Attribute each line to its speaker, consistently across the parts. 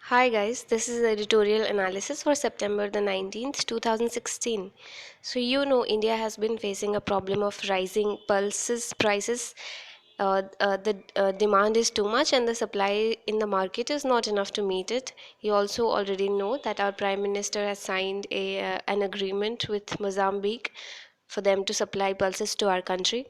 Speaker 1: Hi guys, this is editorial analysis for September the 19th, 2016. So India has been facing a problem of rising pulses prices. The demand is too much and the supply in the market is not enough to meet it. You also already know that our Prime Minister has signed an agreement with Mozambique for them to supply pulses to our country.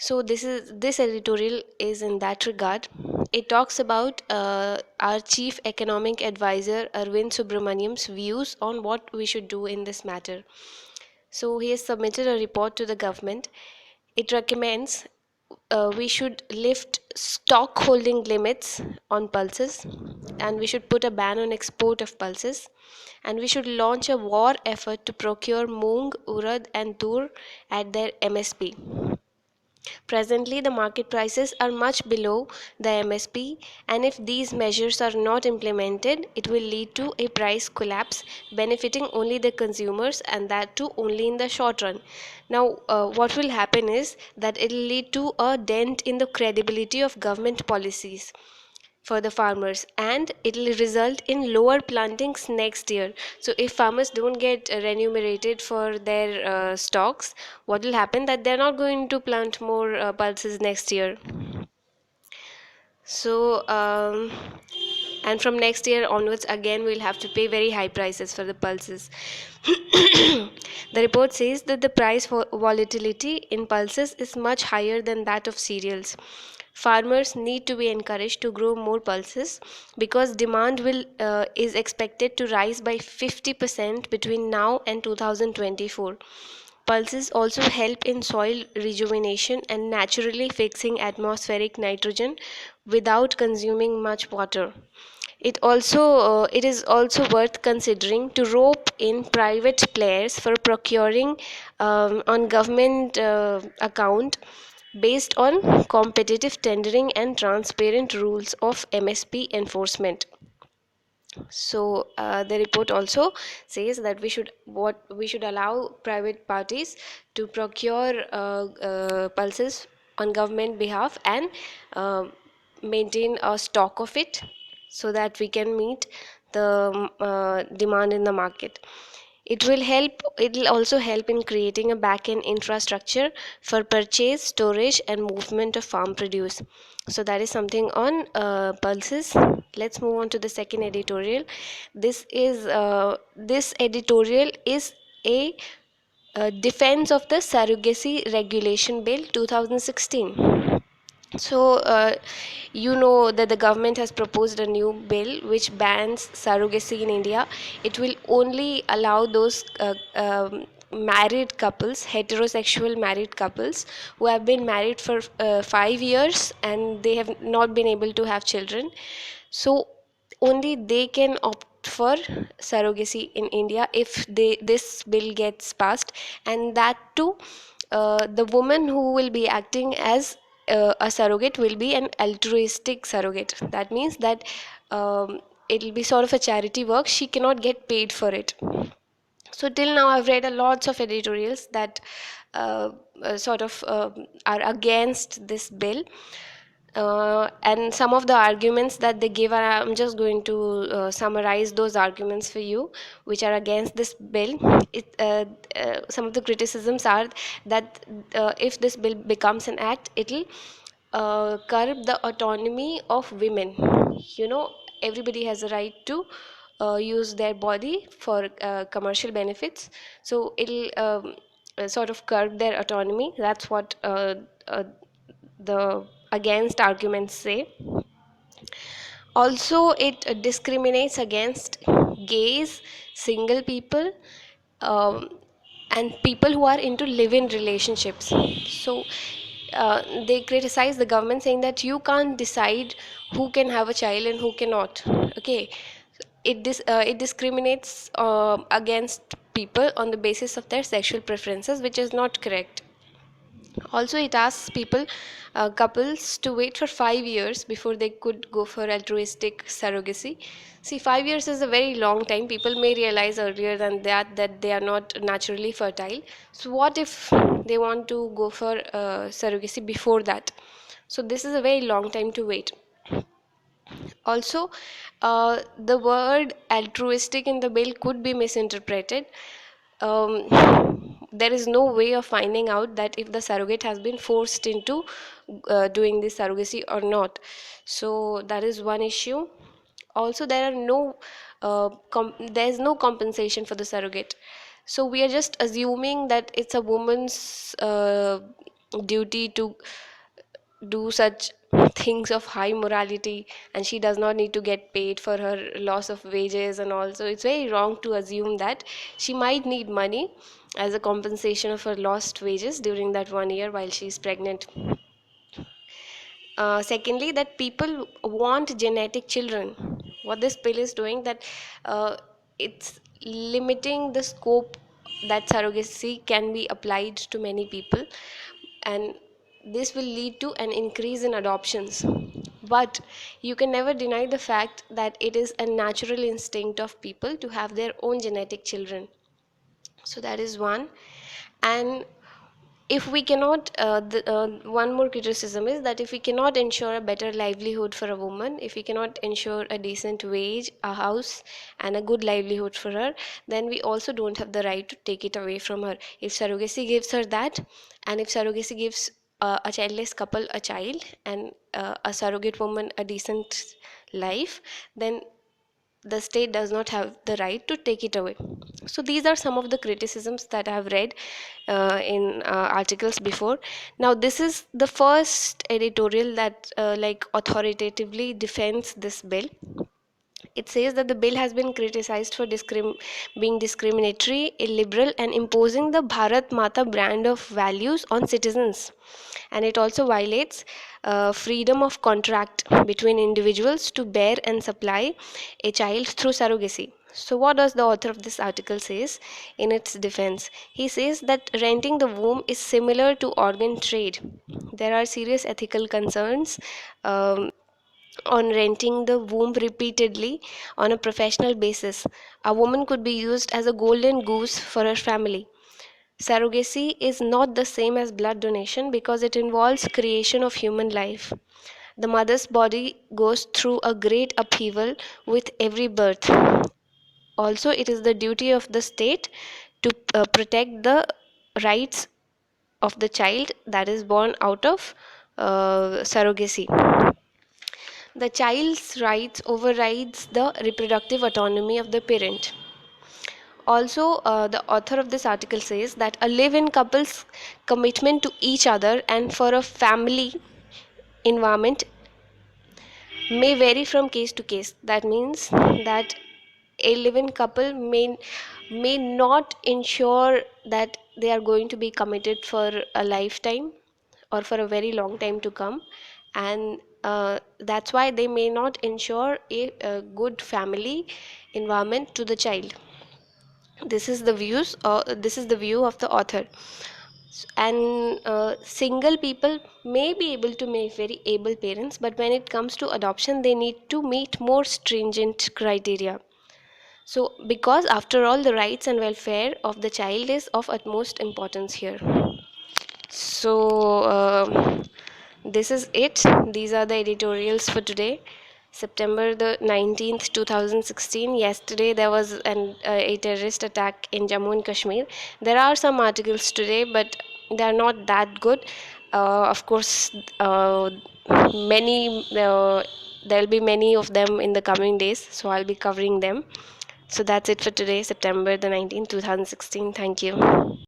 Speaker 1: So this editorial is in that regard. It talks about our chief economic advisor Arvind Subramaniam's views on what we should do in this matter. So he has submitted a report to the government. It recommends we should lift stock holding limits on pulses, and we should put a ban on export of pulses, and we should launch a war effort to procure moong, urad, and tur at their MSP. Presently, the market prices are much below the MSP, and if these measures are not implemented, it will lead to a price collapse, benefiting only the consumers, and that too only in the short run. Now, what will happen is that it will lead to a dent in the credibility of government policies for the farmers, and it will result in lower plantings next year. So if farmers don't get remunerated for their stocks, what will happen that they're not going to plant more pulses next year. So and from next year onwards again we'll have to pay very high prices for the pulses. The report says that the price volatility in pulses is much higher than that of cereals. Farmers need to be encouraged to grow more pulses because demand will is expected to rise by 50% between now and 2024. Pulses also help in soil rejuvenation and naturally fixing atmospheric nitrogen without consuming much water. It is also worth considering to rope in private players for procuring on government account based on competitive tendering and transparent rules of MSP enforcement. So the report also says that we should allow private parties to procure pulses on government behalf and uh, maintain a stock of it so that we can meet the demand in the market. It will also help in creating a back-end infrastructure for purchase, storage, and movement of farm produce. So that is something on pulses. Let's move on to the second editorial. This editorial is a defense of the surrogacy regulation bill 2016. So you know that the government has proposed a new bill which bans surrogacy in India. It will only allow those married couples, heterosexual married couples, who have been married for 5 years and they have not been able to have children. So only they can opt for surrogacy in India if this bill gets passed, and that too, the woman who will be acting as a surrogate will be an altruistic surrogate. That means that it'll be sort of a charity work. She cannot get paid for it. So till now I've read a lots of editorials that sort of are against this bill, and some of the arguments that they give, I'm just going to summarize those arguments for you which are against this bill. Some of the criticisms are that if this bill becomes an act, it'll curb the autonomy of women. Everybody has a right to use their body for commercial benefits, so it'll sort of curb their autonomy. That's what the against arguments say. Also, it discriminates against gays, single people, um, and people who are into live-in relationships. So they criticize the government, saying that you can't decide who can have a child and who cannot. Okay, it discriminates against people on the basis of their sexual preferences, which is not correct. Also, it asks couples to wait for 5 years before they could go for altruistic surrogacy. See, 5 years is a very long time. People may realize earlier than that they are not naturally fertile. So, what if they want to go for surrogacy before that? So, this is a very long time to wait. Also, the word altruistic in the bill could be misinterpreted. There is no way of finding out that if the surrogate has been forced into doing this surrogacy or not. So that is one issue. Also, there's no compensation for the surrogate. So we are just assuming that it's a woman's duty to do such things of high morality, and she does not need to get paid for her loss of wages and all. So it's very wrong to assume that she might need money as a compensation of her lost wages during that 1 year while she's pregnant. Secondly, that people want genetic children. What this bill is doing, that it's limiting the scope that surrogacy can be applied to many people, and this will lead to an increase in adoptions. But you can never deny the fact that it is a natural instinct of people to have their own genetic children. So that is one. And if we cannot one more criticism is that if we cannot ensure a better livelihood for a woman, if we cannot ensure a decent wage, a house, and a good livelihood for her, then we also don't have the right to take it away from her. If surrogacy gives her that, and if surrogacy gives a childless couple a child, and a surrogate woman a decent life, then the state does not have the right to take it away. So these are some of the criticisms that I have read in articles before. Now this is the first editorial that like authoritatively defends this bill. It says that the bill has been criticized for being discriminatory, illiberal, and imposing the Bharat Mata brand of values on citizens. And it also violates freedom of contract between individuals to bear and supply a child through surrogacy. So what does the author of this article says in its defense? He says that renting the womb is similar to organ trade. There are serious ethical concerns on renting the womb repeatedly on a professional basis. A woman could be used as a golden goose for her family. Surrogacy is not the same as blood donation because it involves creation of human life. The mother's body goes through a great upheaval with every birth. Also, it is the duty of the state to protect the rights of the child that is born out of surrogacy. The child's rights overrides the reproductive autonomy of the parent. Also, the author of this article says that a live-in couple's commitment to each other and for a family environment may vary from case to case. That means that a live-in couple may not ensure that they are going to be committed for a lifetime or for a very long time to come, and that's why they may not ensure a good family environment to the child. This is the view of the author. And single people may be able to make very able parents, but when it comes to adoption they need to meet more stringent criteria. So because after all, the rights and welfare of the child is of utmost importance here. So this is it. These are the editorials for today, September the 19th, 2016. Yesterday there was a terrorist attack in Jammu and Kashmir. There are some articles today, but they are not that good. Of course, many there will be many of them in the coming days, so I'll be covering them. So that's it for today, September the 19th, 2016. Thank you.